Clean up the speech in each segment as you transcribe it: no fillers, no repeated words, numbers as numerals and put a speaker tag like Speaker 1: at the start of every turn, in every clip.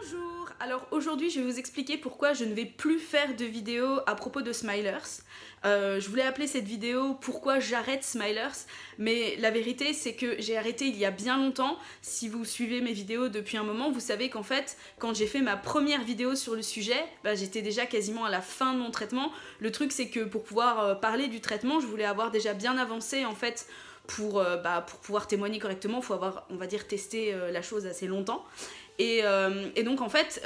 Speaker 1: Bonjour! Alors aujourd'hui je vais vous expliquer pourquoi je ne vais plus faire de vidéos à propos de Smilers. Je voulais appeler cette vidéo pourquoi j'arrête Smilers, mais la vérité c'est que j'ai arrêté il y a bien longtemps. Si vous suivez mes vidéos depuis un moment, vous savez qu'en fait quand j'ai fait ma première vidéo sur le sujet, j'étais déjà quasiment à la fin de mon traitement. Le truc c'est que pour pouvoir parler du traitement, je voulais avoir déjà bien avancé en fait. Pour pouvoir témoigner correctement, il faut avoir, on va dire, testé la chose assez longtemps. Et donc en fait,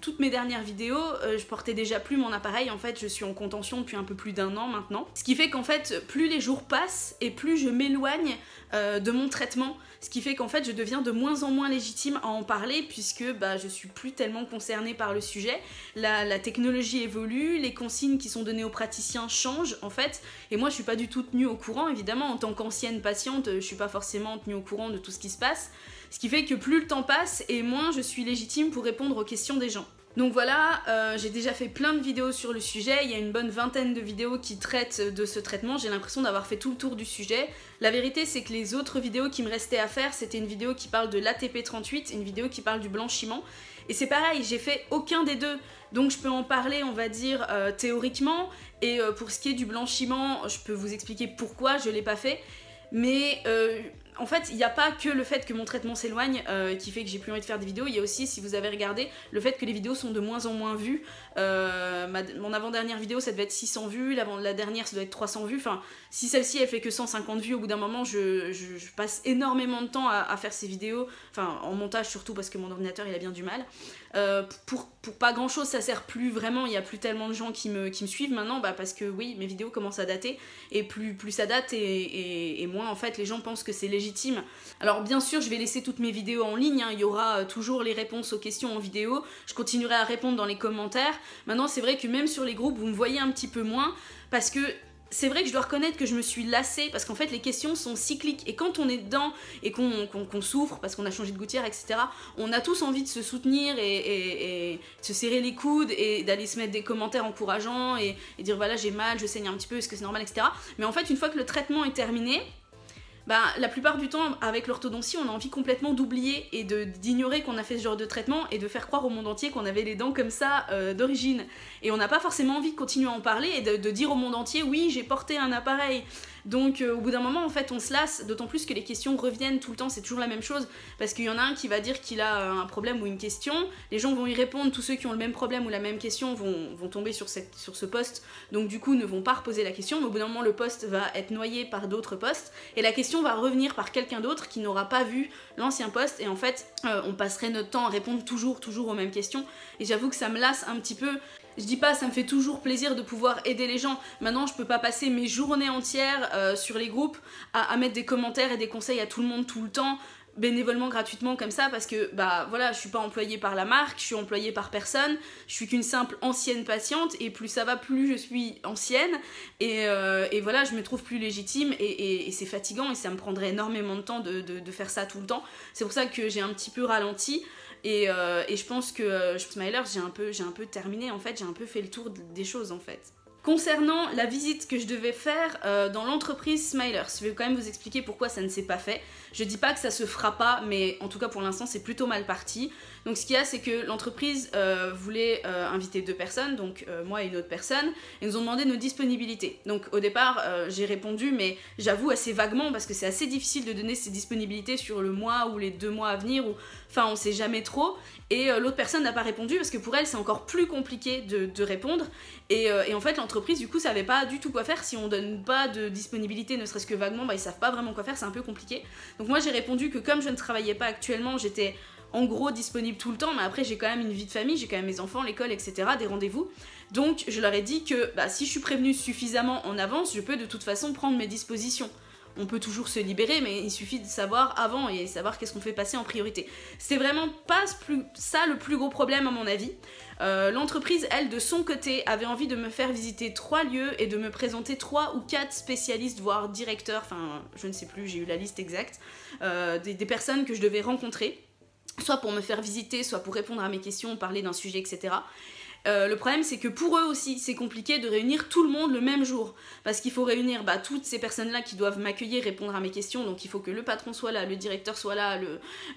Speaker 1: toutes mes dernières vidéos, je portais déjà plus mon appareil. En fait, je suis en contention depuis un peu plus d'1 an maintenant. Ce qui fait qu'en fait, plus les jours passent et plus je m'éloigne de mon traitement. Ce qui fait qu'en fait, je deviens de moins en moins légitime à en parler puisque je suis plus tellement concernée par le sujet. La technologie évolue, les consignes qui sont données aux praticiens changent en fait. Et moi, je suis pas du tout tenue au courant. Évidemment, en tant qu'ancienne patiente, je suis pas forcément tenue au courant de tout ce qui se passe. Ce qui fait que plus le temps passe et moins je suis légitime pour répondre aux questions des gens. Donc voilà, j'ai déjà fait plein de vidéos sur le sujet, il y a une bonne vingtaine de vidéos qui traitent de ce traitement, j'ai l'impression d'avoir fait tout le tour du sujet. La vérité c'est que les autres vidéos qui me restaient à faire, c'était une vidéo qui parle de l'ATP38, une vidéo qui parle du blanchiment. Et c'est pareil, j'ai fait aucun des deux, donc je peux en parler, on va dire, théoriquement. Et pour ce qui est du blanchiment, je peux vous expliquer pourquoi je l'ai pas fait. Mais en fait, il n'y a pas que le fait que mon traitement s'éloigne qui fait que j'ai plus envie de faire des vidéos, il y a aussi, si vous avez regardé, le fait que les vidéos sont de moins en moins vues. Mon avant-dernière vidéo, ça devait être 600 vues, la dernière, ça doit être 300 vues. Enfin, si celle-ci, elle fait que 150 vues, au bout d'un moment, je passe énormément de temps à faire ces vidéos, enfin, en montage surtout, parce que mon ordinateur, il a bien du mal. Pour pas grand-chose, ça sert plus vraiment, il n'y a plus tellement de gens qui me suivent maintenant, parce que oui, mes vidéos commencent à dater, et plus ça date, et moins, en fait, les gens pensent que c'est légitime. Alors bien sûr je vais laisser toutes mes vidéos en ligne, hein. Il y aura toujours les réponses aux questions en vidéo, je continuerai à répondre dans les commentaires. Maintenant c'est vrai que même sur les groupes vous me voyez un petit peu moins parce que c'est vrai que je dois reconnaître que je me suis lassée parce qu'en fait les questions sont cycliques et quand on est dedans et qu'on souffre parce qu'on a changé de gouttière, etc., on a tous envie de se soutenir et de se serrer les coudes et d'aller se mettre des commentaires encourageants et dire voilà j'ai mal, je saigne un petit peu, est-ce que c'est normal, etc. Mais en fait une fois que le traitement est terminé, la plupart du temps, avec l'orthodontie, on a envie complètement d'oublier et d'ignorer qu'on a fait ce genre de traitement et de faire croire au monde entier qu'on avait les dents comme ça d'origine. Et on n'a pas forcément envie de continuer à en parler et de dire au monde entier « oui, j'ai porté un appareil ». Donc au bout d'un moment, en fait, on se lasse, d'autant plus que les questions reviennent tout le temps, c'est toujours la même chose, parce qu'il y en a un qui va dire qu'il a un problème ou une question, les gens vont y répondre, tous ceux qui ont le même problème ou la même question vont tomber sur ce post, donc du coup ne vont pas reposer la question, mais au bout d'un moment, le post va être noyé par d'autres posts, et la question va revenir par quelqu'un d'autre qui n'aura pas vu l'ancien post, et en fait, on passerait notre temps à répondre toujours aux mêmes questions, et j'avoue que ça me lasse un petit peu. Je dis pas, ça me fait toujours plaisir de pouvoir aider les gens. Maintenant, je peux pas passer mes journées entières sur les groupes à mettre des commentaires et des conseils à tout le monde tout le temps, bénévolement, gratuitement, comme ça, parce que, voilà, je suis pas employée par la marque, je suis employée par personne, je suis qu'une simple ancienne patiente, et plus ça va, plus je suis ancienne, et voilà, je me trouve plus légitime, et c'est fatigant, et ça me prendrait énormément de temps de faire ça tout le temps. C'est pour ça que j'ai un petit peu ralenti, et je pense que Smilers, j'ai un peu terminé, en fait, j'ai un peu fait le tour des choses, en fait. Concernant la visite que je devais faire dans l'entreprise Smilers, je vais quand même vous expliquer pourquoi ça ne s'est pas fait. Je dis pas que ça se fera pas, mais en tout cas pour l'instant c'est plutôt mal parti. Donc ce qu'il y a, c'est que l'entreprise voulait inviter 2 personnes, donc moi et une autre personne, et nous ont demandé nos disponibilités. Donc au départ j'ai répondu, mais j'avoue assez vaguement parce que c'est assez difficile de donner ses disponibilités sur le mois ou les 2 mois à venir, ou enfin on sait jamais trop. Et l'autre personne n'a pas répondu parce que pour elle c'est encore plus compliqué de répondre, et en fait l'entreprise du coup savait pas du tout quoi faire. Si on donne pas de disponibilité ne serait-ce que vaguement, ils savent pas vraiment quoi faire, c'est un peu compliqué. Donc moi j'ai répondu que comme je ne travaillais pas actuellement, j'étais en gros disponible tout le temps, mais après j'ai quand même une vie de famille, j'ai quand même mes enfants, l'école, etc., des rendez-vous. Donc je leur ai dit que si je suis prévenue suffisamment en avance, je peux de toute façon prendre mes dispositions. On peut toujours se libérer, mais il suffit de savoir avant et savoir qu'est-ce qu'on fait passer en priorité. C'est vraiment pas ça le plus gros problème à mon avis. L'entreprise, elle, de son côté, avait envie de me faire visiter 3 lieux et de me présenter 3 ou 4 spécialistes, voire directeurs, enfin je ne sais plus, j'ai eu la liste exacte, des personnes que je devais rencontrer, soit pour me faire visiter, soit pour répondre à mes questions, parler d'un sujet, etc. Le problème c'est que pour eux aussi c'est compliqué de réunir tout le monde le même jour, parce qu'il faut réunir toutes ces personnes là qui doivent m'accueillir, répondre à mes questions, donc il faut que le patron soit là, le directeur soit là,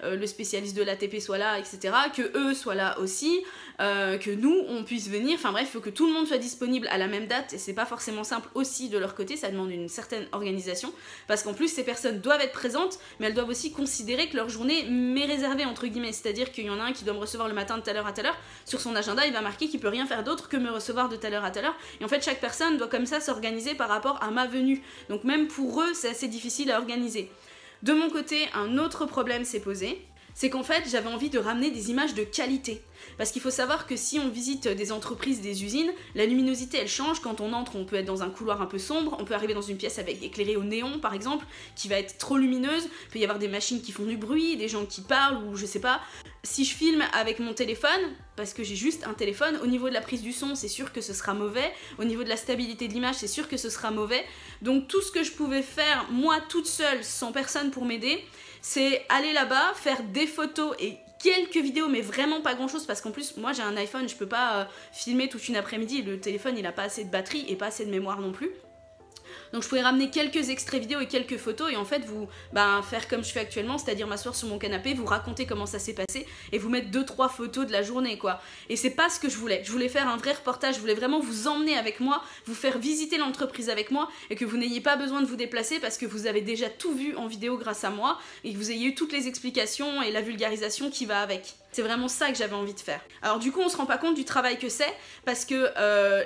Speaker 1: le spécialiste de l'ATP soit là, etc., que eux soient là aussi, que nous on puisse venir, enfin bref, il faut que tout le monde soit disponible à la même date, et c'est pas forcément simple aussi de leur côté, ça demande une certaine organisation, parce qu'en plus ces personnes doivent être présentes, mais elles doivent aussi considérer que leur journée m'est réservée entre guillemets, c'est-à-dire qu'il y en a un qui doit me recevoir le matin de telle heure à telle heure, sur son agenda il va marquer qu'il peut rien faire d'autre que me recevoir de telle heure à telle heure, et en fait chaque personne doit comme ça s'organiser par rapport à ma venue, donc même pour eux c'est assez difficile à organiser. De mon côté, un autre problème s'est posé, c'est qu'en fait j'avais envie de ramener des images de qualité. Parce qu'il faut savoir que si on visite des entreprises, des usines, la luminosité elle change. Quand on entre, on peut être dans un couloir un peu sombre, on peut arriver dans une pièce avec éclairée au néon par exemple, qui va être trop lumineuse, il peut y avoir des machines qui font du bruit, des gens qui parlent ou je sais pas. Si je filme avec mon téléphone, parce que j'ai juste un téléphone, au niveau de la prise du son c'est sûr que ce sera mauvais, au niveau de la stabilité de l'image c'est sûr que ce sera mauvais, donc tout ce que je pouvais faire moi toute seule sans personne pour m'aider, c'est aller là-bas, faire des photos et quelques vidéos mais vraiment pas grand chose, parce qu'en plus moi j'ai un iPhone, je peux pas filmer toute une après-midi, le téléphone il a pas assez de batterie et pas assez de mémoire non plus. Donc je pouvais ramener quelques extraits vidéo et quelques photos et en fait vous faire comme je fais actuellement, c'est-à-dire m'asseoir sur mon canapé, vous raconter comment ça s'est passé et vous mettre 2-3 photos de la journée quoi. Et c'est pas ce que je voulais faire un vrai reportage, je voulais vraiment vous emmener avec moi, vous faire visiter l'entreprise avec moi et que vous n'ayez pas besoin de vous déplacer parce que vous avez déjà tout vu en vidéo grâce à moi et que vous ayez eu toutes les explications et la vulgarisation qui va avec. C'est vraiment ça que j'avais envie de faire. Alors du coup on se rend pas compte du travail que c'est parce que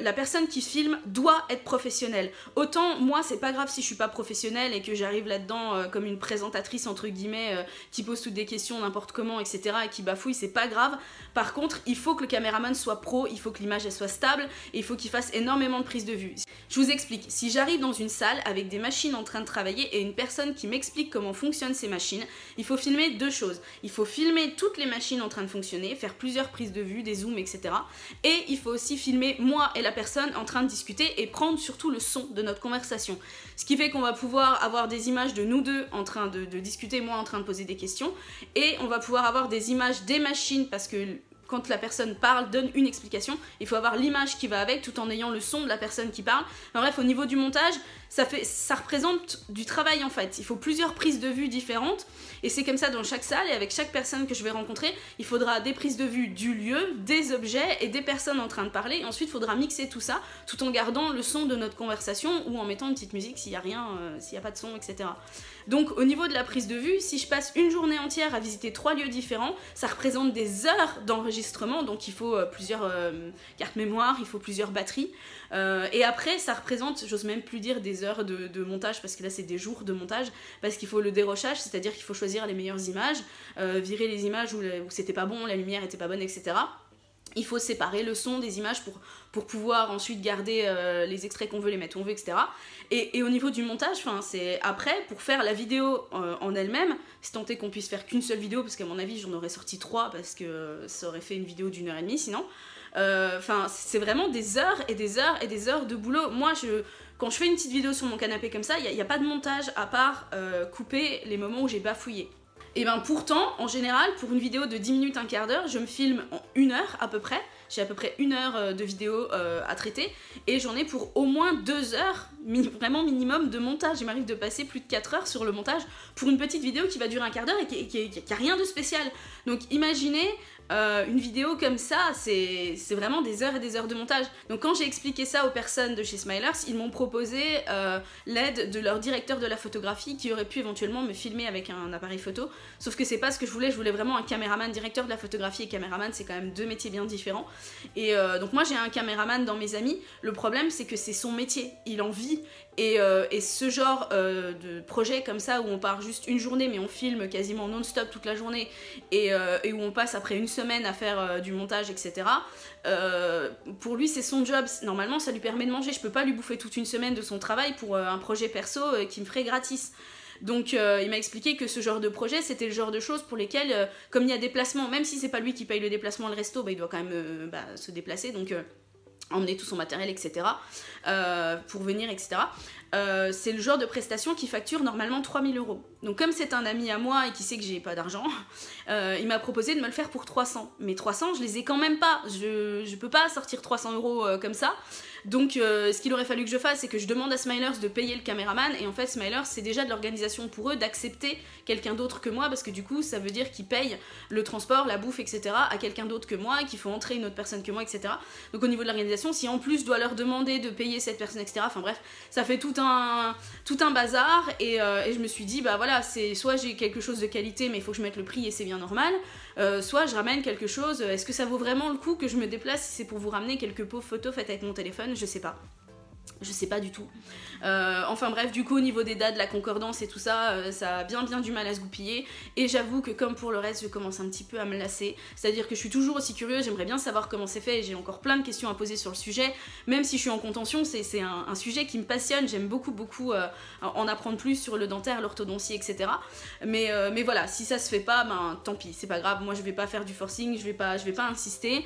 Speaker 1: la personne qui filme doit être professionnelle. Autant moi c'est pas grave si je suis pas professionnelle et que j'arrive là-dedans comme une présentatrice entre guillemets qui pose toutes des questions n'importe comment etc. et qui bafouille, c'est pas grave. Par contre il faut que le caméraman soit pro, il faut que l'image elle soit stable et il faut qu'il fasse énormément de prises de vue. Je vous explique, si j'arrive dans une salle avec des machines en train de travailler et une personne qui m'explique comment fonctionnent ces machines, il faut filmer deux choses. Il faut filmer toutes les machines en train de fonctionner, faire plusieurs prises de vue, des zooms, etc. Et il faut aussi filmer moi et la personne en train de discuter et prendre surtout le son de notre conversation. Ce qui fait qu'on va pouvoir avoir des images de nous deux en train de discuter, moi en train de poser des questions, et on va pouvoir avoir des images des machines parce que quand la personne parle, donne une explication, il faut avoir l'image qui va avec tout en ayant le son de la personne qui parle. Enfin, bref, au niveau du montage, ça représente du travail en fait. Il faut plusieurs prises de vue différentes et c'est comme ça dans chaque salle et avec chaque personne que je vais rencontrer, il faudra des prises de vue du lieu, des objets et des personnes en train de parler. Et ensuite, il faudra mixer tout ça tout en gardant le son de notre conversation ou en mettant une petite musique s'il n'y a rien, s'il n'y a pas de son, etc. Donc au niveau de la prise de vue, si je passe une journée entière à visiter 3 lieux différents, ça représente des heures d'enregistrement, donc il faut plusieurs cartes mémoire, il faut plusieurs batteries. Et après, ça représente, j'ose même plus dire des heures de montage, parce que là c'est des jours de montage, parce qu'il faut le dérochage, c'est-à-dire qu'il faut choisir les meilleures images, virer les images où c'était pas bon, la lumière était pas bonne, etc. Il faut séparer le son des images pour pouvoir ensuite garder les extraits qu'on veut, les mettre où on veut, etc. Et au niveau du montage, c'est après, pour faire la vidéo en elle-même, c'est tenté qu'on puisse faire qu'une seule vidéo, parce qu'à mon avis j'en aurais sorti 3, parce que ça aurait fait une vidéo d'1h30 sinon. C'est vraiment des heures et des heures et des heures de boulot. Moi, quand je fais une petite vidéo sur mon canapé comme ça, il n'y a pas de montage à part couper les moments où j'ai bafouillé. Et ben pourtant, en général, pour une vidéo de 10 minutes, un quart d'heure, je me filme en 1 heure à peu près. J'ai à peu près 1 heure de vidéo à traiter et j'en ai pour au moins 2 heures, vraiment minimum, de montage. Il m'arrive de passer plus de 4 heures sur le montage pour une petite vidéo qui va durer un quart d'heure et qui a rien de spécial. Donc imaginez une vidéo comme ça, c'est vraiment des heures et des heures de montage. Donc quand j'ai expliqué ça aux personnes de chez Smilers, ils m'ont proposé l'aide de leur directeur de la photographie qui aurait pu éventuellement me filmer avec un appareil photo. Sauf que c'est pas ce que je voulais vraiment un caméraman. Directeur de la photographie et caméraman, c'est quand même 2 métiers bien différents. Et donc moi j'ai un caméraman dans mes amis. Le problème c'est que c'est son métier, il en vit. Et ce genre de projet comme ça où on part juste une journée mais on filme quasiment non-stop toute la journée et où on passe après une semaine à faire du montage, etc. Pour lui c'est son job, normalement ça lui permet de manger, je peux pas lui bouffer toute une semaine de son travail pour un projet perso qui me ferait gratis. Donc il m'a expliqué que ce genre de projet c'était le genre de choses pour lesquelles comme il y a déplacement, même si c'est pas lui qui paye le déplacement, le resto, il doit quand même se déplacer, donc emmener tout son matériel, etc. Pour venir, etc. C'est le genre de prestation qui facture normalement 3 000 €. Donc comme c'est un ami à moi et qui sait que j'ai pas d'argent, il m'a proposé de me le faire pour 300. Mais 300, je les ai quand même pas. Je peux pas sortir 300 € comme ça. Donc ce qu'il aurait fallu que je fasse, c'est que je demande à Smilers de payer le caméraman. Et en fait, Smilers, c'est déjà de l'organisation pour eux d'accepter quelqu'un d'autre que moi. Parce que du coup, ça veut dire qu'ils payent le transport, la bouffe, etc. à quelqu'un d'autre que moi. Et qu'il faut entrer une autre personne que moi, etc. Donc au niveau de l'organisation, si en plus je dois leur demander de payer cette personne, etc. Enfin bref, ça fait tout un bazar. Et je me suis dit, bah voilà, c'est soit j'ai quelque chose de qualité mais il faut que je mette le prix et c'est bien normal, soit je ramène quelque chose, est-ce que ça vaut vraiment le coup que je me déplace si c'est pour vous ramener quelques pauvres photos faites avec mon téléphone, je sais pas du tout. Enfin bref, du coup au niveau des dates, de la concordance et tout ça, ça a bien du mal à se goupiller. Et j'avoue que comme pour le reste, je commence un petit peu à me lasser. C'est-à-dire que je suis toujours aussi curieuse, j'aimerais bien savoir comment c'est fait et j'ai encore plein de questions à poser sur le sujet. Même si je suis en contention, c'est un sujet qui me passionne, j'aime beaucoup en apprendre plus sur le dentaire, l'orthodontie, etc. Mais voilà, si ça se fait pas, ben tant pis, c'est pas grave. Moi je vais pas faire du forcing, je vais pas insister.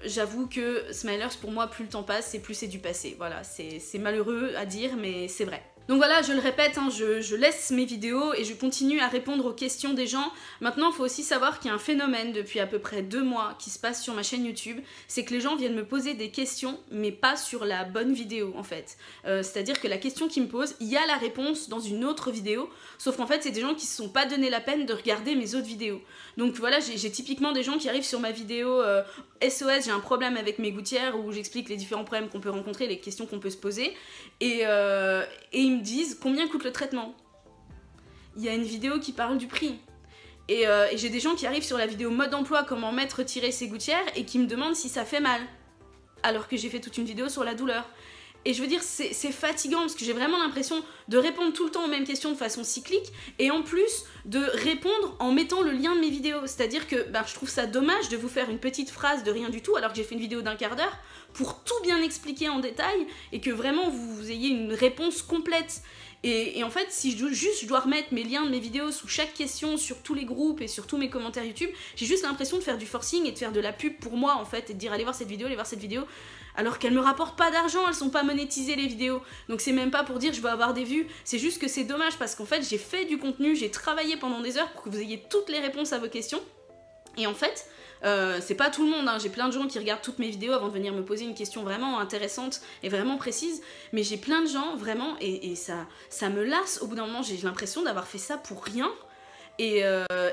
Speaker 1: J'avoue que Smilers, pour moi, plus le temps passe et plus c'est du passé. Voilà, c'est malheureux à dire, mais c'est vrai. Donc voilà, je le répète, hein, je laisse mes vidéos et je continue à répondre aux questions des gens. Maintenant, il faut aussi savoir qu'il y a un phénomène depuis à peu près 2 mois qui se passe sur ma chaîne YouTube, c'est que les gens viennent me poser des questions, mais pas sur la bonne vidéo en fait. C'est-à-dire que la question qu'ils me posent, il y a la réponse dans une autre vidéo, sauf qu'en fait, c'est des gens qui se sont pas donné la peine de regarder mes autres vidéos. Donc voilà, j'ai typiquement des gens qui arrivent sur ma vidéo SOS, j'ai un problème avec mes gouttières, où j'explique les différents problèmes qu'on peut rencontrer, les questions qu'on peut se poser, et ils me disent combien coûte le traitement. Il y a une vidéo qui parle du prix. Et j'ai des gens qui arrivent sur la vidéo mode d'emploi, comment mettre, tirer ses gouttières, et qui me demandent si ça fait mal. Alors que j'ai fait toute une vidéo sur la douleur. Et je veux dire, c'est fatigant parce que j'ai vraiment l'impression de répondre tout le temps aux mêmes questions de façon cyclique et en plus de répondre en mettant le lien de mes vidéos. C'est-à-dire que je trouve ça dommage de vous faire une petite phrase de rien du tout alors que j'ai fait une vidéo d'1 quart d'heure pour tout bien expliquer en détail et que vraiment vous ayez une réponse complète. Et en fait, si je dois remettre mes liens de mes vidéos sous chaque question, sur tous les groupes et sur tous mes commentaires YouTube, j'ai juste l'impression de faire du forcing et de faire de la pub pour moi en fait, et de dire allez voir cette vidéo, alors qu'elles me rapportent pas d'argent, elles sont pas monétisées les vidéos. Donc c'est même pas pour dire je veux avoir des vues, c'est juste que c'est dommage parce qu'en fait j'ai fait du contenu, j'ai travaillé pendant des heures pour que vous ayez toutes les réponses à vos questions. Et en fait, c'est pas tout le monde, hein. J'ai plein de gens qui regardent toutes mes vidéos avant de venir me poser une question vraiment intéressante et vraiment précise, mais j'ai plein de gens vraiment, et ça me lasse au bout d'un moment, j'ai l'impression d'avoir fait ça pour rien. Et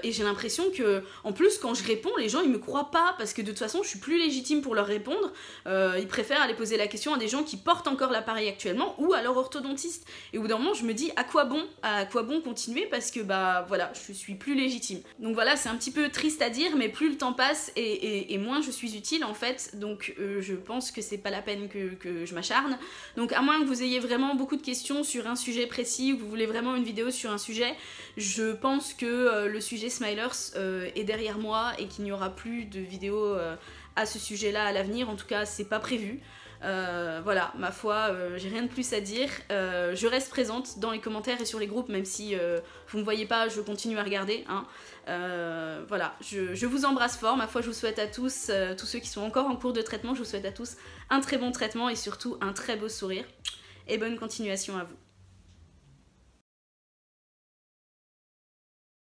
Speaker 1: j'ai l'impression que, en plus, quand je réponds, les gens ils me croient pas parce que de toute façon je suis plus légitime pour leur répondre. Ils préfèrent aller poser la question à des gens qui portent encore l'appareil actuellement ou à leur orthodontiste. Et au bout d'un moment, je me dis à quoi bon continuer parce que voilà, je suis plus légitime. Donc voilà, c'est un petit peu triste à dire, mais plus le temps passe et moins je suis utile en fait. Donc je pense que c'est pas la peine que je m'acharne. Donc à moins que vous ayez vraiment beaucoup de questions sur un sujet précis ou que vous voulez vraiment une vidéo sur un sujet, je pense que le sujet Smilers est derrière moi et qu'il n'y aura plus de vidéos à ce sujet-là à l'avenir. En tout cas, c'est pas prévu. Voilà, ma foi, j'ai rien de plus à dire. Je reste présente dans les commentaires et sur les groupes, même si vous me voyez pas, je continue à regarder. Hein. Voilà, je vous embrasse fort. Ma foi, je vous souhaite à tous, tous ceux qui sont encore en cours de traitement, je vous souhaite à tous un très bon traitement et surtout un très beau sourire. Et bonne continuation à vous.